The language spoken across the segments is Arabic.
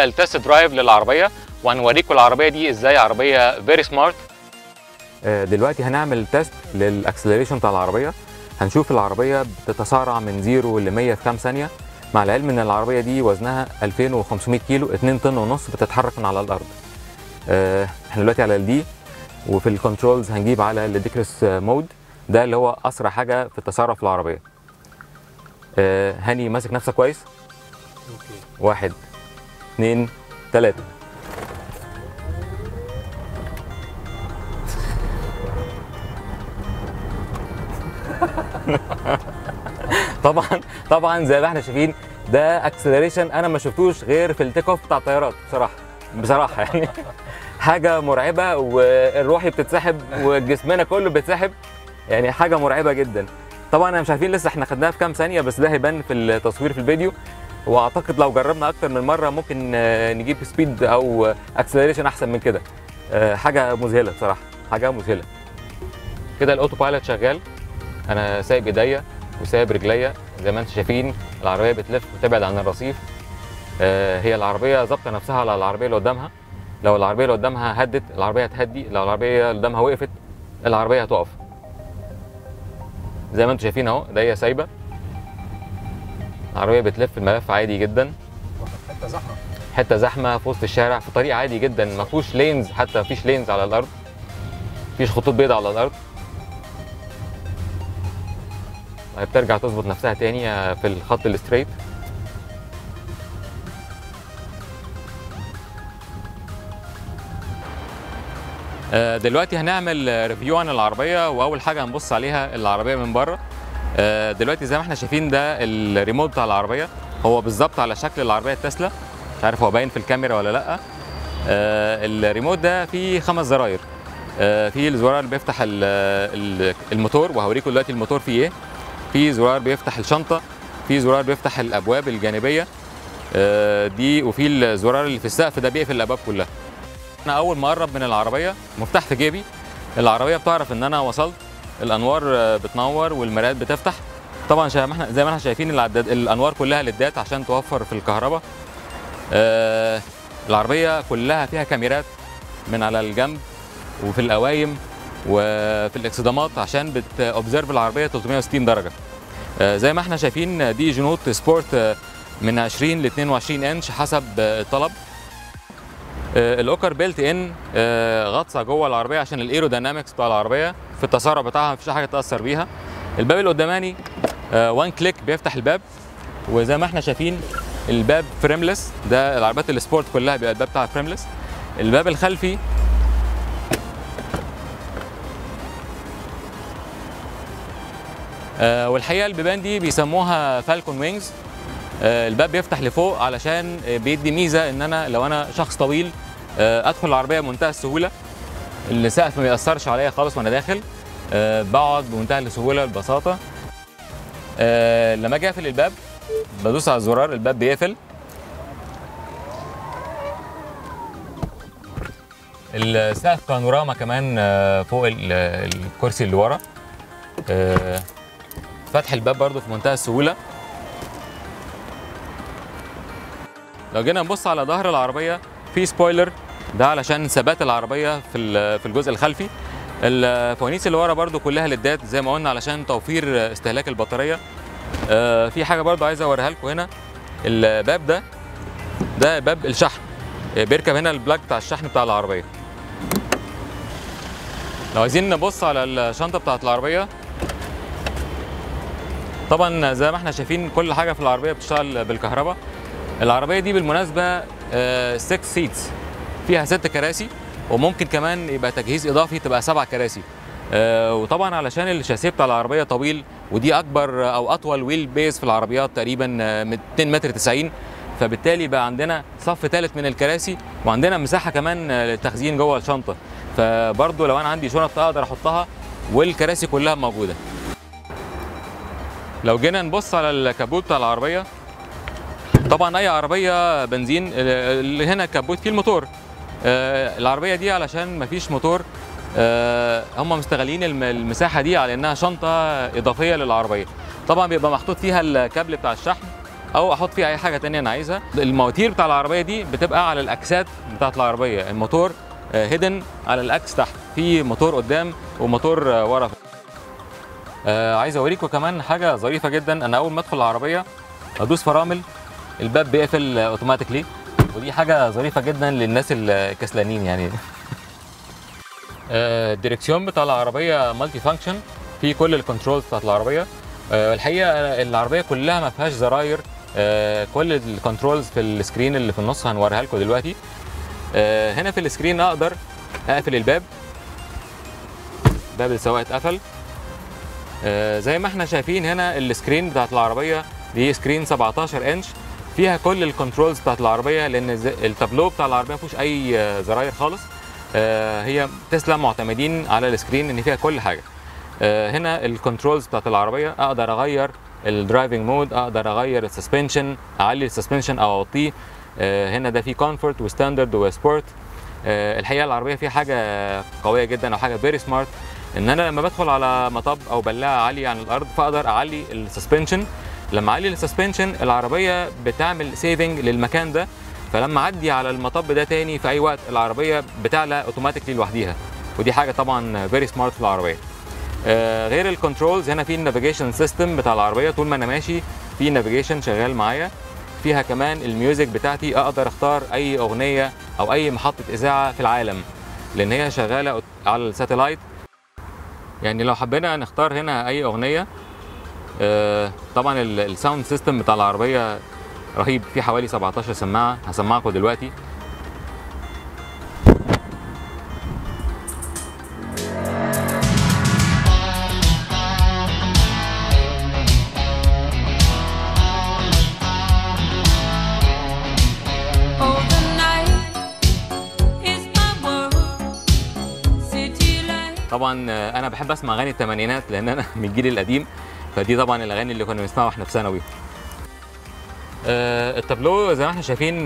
التست درايف للعربيه وهنوريكم العربيه دي ازاي عربيه فيري سمارت. دلوقتي هنعمل تيست للاكسلريشن بتاع العربيه. هنشوف العربيه بتتسارع من 0 ل 100 في كام ثانيه، مع العلم ان العربيه دي وزنها 2500 كيلو، 2 طن ونص، بتتحرك من على الارض. احنا دلوقتي على الدي، وفي الكنترولز هنجيب على الديكرس مود، ده اللي هو اسرع حاجه في التسارع في العربيه. هاني ماسك نفسك كويس. اوكي. 1 2 3. طبعا زي ما احنا شايفين ده اكسلريشن انا ما شفتوش غير في التيك اوف بتاع الطيارات بصراحه يعني حاجه مرعبه، والروحي بتتسحب وجسمنا كله بيتسحب، يعني حاجه مرعبه جدا. طبعا انا مش عارفين لسه احنا خدناها في كام ثانيه، بس ده هيبان في التصوير في الفيديو، واعتقد لو جربنا اكتر من مره ممكن نجيب سبيد او اكسلريشن احسن من كده. حاجه مذهله بصراحه، حاجه مذهله. كده الاوتو بايلوت شغال، انا سايب ايديا وسايب رجليا زي ما انتم شايفين. العربيه بتلف وتبعد عن الرصيف. هي العربيه ظابطه نفسها على العربيه اللي قدامها. لو العربيه اللي قدامها هدت العربيه هتهدي، لو العربيه اللي قدامها وقفت العربيه هتقف. زي ما انتم شايفين اهو، ايديا سايبه، العربيه بتلف الملف عادي جدا. حته زحمه في وسط الشارع، في طريق عادي جدا، ما فيهوش لينز، حتى ما فيش لينز على الارض، مفيش خطوط بيضاء على الارض. بترجع تظبط نفسها تاني في الخط الستريت. دلوقتي هنعمل ريفيو عن العربيه، واول حاجه هنبص عليها العربيه من بره. دلوقتي زي ما احنا شايفين ده الريموت بتاع العربيه، هو بالظبط على شكل العربيه التسلا، مش عارف هو باين في الكاميرا ولا لا. الريموت ده فيه 5 زراير. في الزرار اللي بيفتح الموتور، وهوريكم دلوقتي الموتور فيه ايه. في زرار بيفتح الشنطه، في زرار بيفتح الابواب الجانبيه دي، وفي الزرار اللي في السقف ده بيقفل الابواب كلها. انا اول ما اقرب من العربيه مفتاح في جيبي، العربيه بتعرف ان انا وصلت، الانوار بتنور والمرايات بتفتح. طبعا زي ما احنا شايفين الانوار كلها ليدات عشان توفر في الكهرباء. العربيه كلها فيها كاميرات من على الجنب وفي القوايم وفي الاكسدامات عشان بتوبزرف العربيه 360 درجه. زي ما احنا شايفين دي جنوط سبورت من 20 ل 22 انش حسب الطلب. الاوكر بيلت ان غطسه جوه العربيه عشان الايروداينامكس بتاع العربيه، في التسارع بتاعها مفيش حاجه تاثر بيها. الباب القداماني 1 كليك بيفتح الباب، وزي ما احنا شايفين الباب فريملس، ده العربيات السبورت كلها بيبقى الباب بتاعها فريملس. الباب الخلفي والحقيقه البيبان دي بيسموها فالكون وينجز. الباب بيفتح لفوق علشان بيدي ميزه ان انا لو انا شخص طويل ادخل العربيه بمنتهى السهوله، السقف ما بيأثرش عليا خالص وانا داخل، بقعد بمنتهى السهوله والبساطه. لما اجي اقفل الباب بدوس على الزرار، الباب بيقفل. السقف بانوراما كمان فوق الكرسي اللي ورا. فتح الباب برضو في منتهى السهوله. لو جينا نبص على ظهر العربيه في سبويلر، ده علشان ثبات العربيه في الجزء الخلفي. الفوانيس اللي ورا برضو كلها ليدات زي ما قلنا علشان توفير استهلاك البطاريه. في حاجه برضو عايز اوريها لكم هنا، الباب ده باب الشحن، بيركب هنا البلاك بتاع الشحن بتاع العربيه. لو عايزين نبص على الشنطه بتاعت العربيه، طبعا زي ما احنا شايفين كل حاجه في العربيه بتشتغل بالكهرباء. العربيه دي بالمناسبه 6 سيتس، فيها 6 كراسي، وممكن كمان يبقى تجهيز اضافي تبقى 7 كراسي. وطبعا علشان الشاسيه بتاع العربيه طويل، ودي اكبر او اطول ويل بيز في العربيات تقريبا 200 متر 90، فبالتالي بقى عندنا صف ثالث من الكراسي، وعندنا مساحه كمان للتخزين جوه الشنطه. فبرضه لو انا عندي شنط اقدر احطها والكراسي كلها موجوده. لو جينا نبص على الكابوت بتاع العربيه، طبعا اي عربيه بنزين اللي هنا الكابوت فيه الموتور. العربيه دي علشان مفيش موتور هم مستغلين المساحه دي على انها شنطه اضافيه للعربيه. طبعا بيبقى محطوط فيها الكابل بتاع الشحن او احط فيه اي حاجه تانية انا عايزها. المواتير بتاع العربيه دي بتبقى على الاكسات بتاعت العربيه، الموتور هيدن على الاكس تحت، في موتور قدام وموتور ورا. عايز اوريكم كمان حاجه ظريفه جدا. انا اول ما ادخل العربيه ادوس فرامل الباب بيقفل اوتوماتيكلي، ودي حاجه ظريفه جدا للناس الكسلانين يعني. الديركسيون بتاع العربيه مالتي فانكشن، في كل الكنترولز بتاعت العربيه. الحقيقه العربيه كلها ما فيهاش زراير، كل الكنترولز في السكرين اللي في النص هنوريها لكم دلوقتي. هنا في السكرين اقدر اقفل الباب، باب السواق اتقفل. زي ما احنا شايفين هنا السكرين بتاعت العربيه دي سكرين 17 انش، فيها كل الكنترولز بتاعت العربيه، لان التابلو بتاع العربيه ما فيهوش اي زراير خالص. هي تسلا معتمدين على السكرين ان فيها كل حاجه. هنا الكنترولز بتاعت العربيه، اقدر اغير الدرايفنج مود، اقدر اغير السسبنشن، اعلي السسبنشن او اوطيه. هنا ده في كومفورت وستاندرد وسبورت. الحقيقه العربيه فيها حاجه قويه جدا او حاجه فيري سمارت، ان انا لما بدخل على مطب او بلاعه عاليه عن الارض فاقدر اعلي السسبنشن. لما اعلي السسبنشن العربيه بتعمل سيفنج للمكان ده، فلما اعدي على المطب ده تاني في اي وقت العربيه بتعلى اوتوماتيكلي لوحديها، ودي حاجه طبعا فيري سمارت في العربيه. غير الكنترولز هنا في النافيجيشن سيستم بتاع العربيه، طول ما انا ماشي في نافيجيشن شغال معايا. فيها كمان الميوزك بتاعتي، اقدر اختار اي اغنيه او اي محطه اذاعه في العالم، لان هي شغاله على الساتلايت. يعني لو حبينا نختار هنا اي اغنيه، طبعا الساوند سيستم بتاع العربيه رهيب، في حوالي 17 سماعه هسمعكم دلوقتي. طبعا انا بحب اسمع اغاني الثمانينات لان انا من الجيل القديم، فدي طبعا الاغاني اللي كنا بنسمعها واحنا في ثانوي. التابلو زي ما احنا شايفين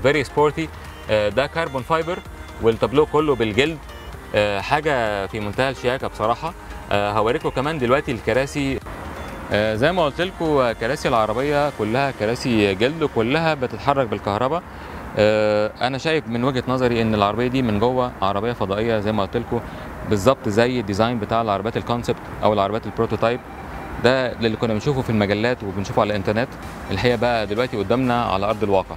فيري سبورتي، ده كربون فايبر والتابلو كله بالجلد، حاجه في منتهى الشياكه بصراحه. هوريكم كمان دلوقتي الكراسي. زي ما قلت لكم كراسي العربيه كلها كراسي جلد وكلها بتتحرك بالكهرباء. انا شايف من وجهه نظري ان العربيه دي من جوه عربيه فضائيه زي ما قلت لكم، بالظبط زي الديزاين بتاع العربيات الكونسبت او العربيات البروتوتايب. ده اللي كنا بنشوفه في المجلات وبنشوفه على الانترنت، الحقيقه بقى دلوقتي قدامنا على ارض الواقع.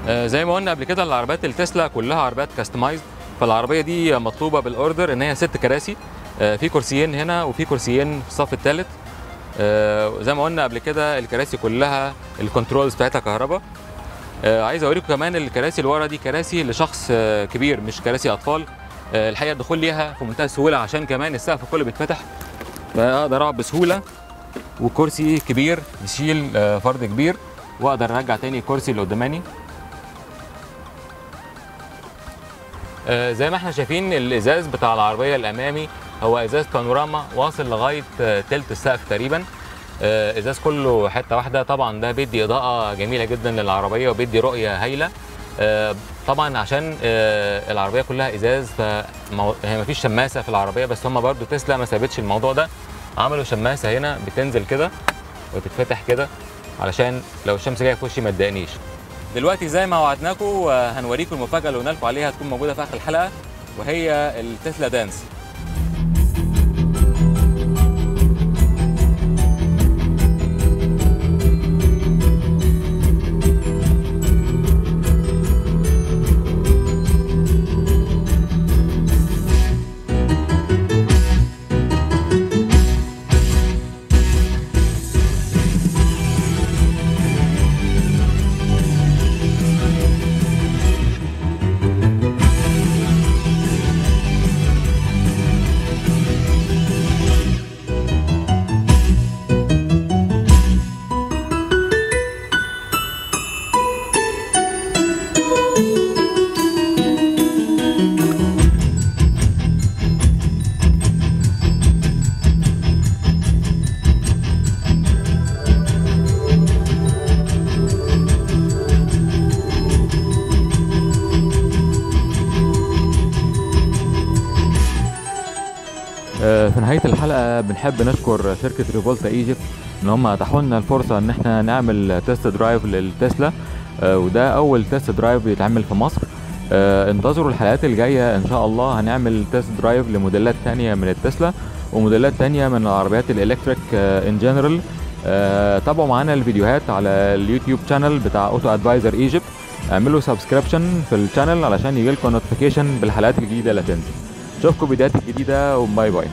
زي ما قلنا قبل كده العربيات التسلا كلها عربيات كاستمايزد، فالعربيه دي مطلوبه بالاوردر ان هي 6 كراسي، في كرسيين هنا وفي كرسيين في الصف الثالث. زي ما قلنا قبل كده الكراسي كلها الكنترولز بتاعتها كهرباء. عايز اوريكم كمان الكراسي اللي ورا دي كراسي لشخص كبير مش كراسي اطفال. الحقيقه الدخول ليها في منتهى السهوله عشان كمان السقف كله بيتفتح، فاقدر اقعد بسهوله، وكرسي كبير يشيل فرد كبير، واقدر ارجع تاني الكرسي اللي قداماني. زي ما احنا شايفين الازاز بتاع العربيه الامامي هو ازاز بانوراما واصل لغايه تلت السقف تقريبا، ازاز كله حته واحده. طبعا ده بيدي اضاءه جميله جدا للعربيه وبيدي رؤيه هايله. طبعا عشان العربيه كلها ازاز فهي مفيش شماسه في العربيه، بس هم برضو تسلا ما سابتش الموضوع ده، عملوا شماسه هنا بتنزل كده وتتفتح كده علشان لو الشمس جايه في وشي ما تضايقنيش. دلوقتي زي ما وعدناكم هنوريكم المفاجاه اللي قلنا لكم عليها، هتكون موجوده في اخر الحلقه، وهي التسلا دانس. في نهاية الحلقة بنحب نشكر شركة ريفولتا ايجيبت ان هم اتاحوا لنا الفرصة ان احنا نعمل تيست درايف للتسلا، وده اول تيست درايف بيتعمل في مصر. انتظروا الحلقات الجاية ان شاء الله، هنعمل تيست درايف لموديلات تانية من التسلا وموديلات تانية من العربيات الالكتريك ان جنرال. تابعوا معانا الفيديوهات على اليوتيوب شانل بتاع اوتو ادفايزر ايجيبت، اعملوا سبسكريبشن في الشانل علشان يجيلكم نوتيفيكيشن بالحلقات الجديدة اللي هتنزل. اشوفكم فيديوهات جديدة وباي باي.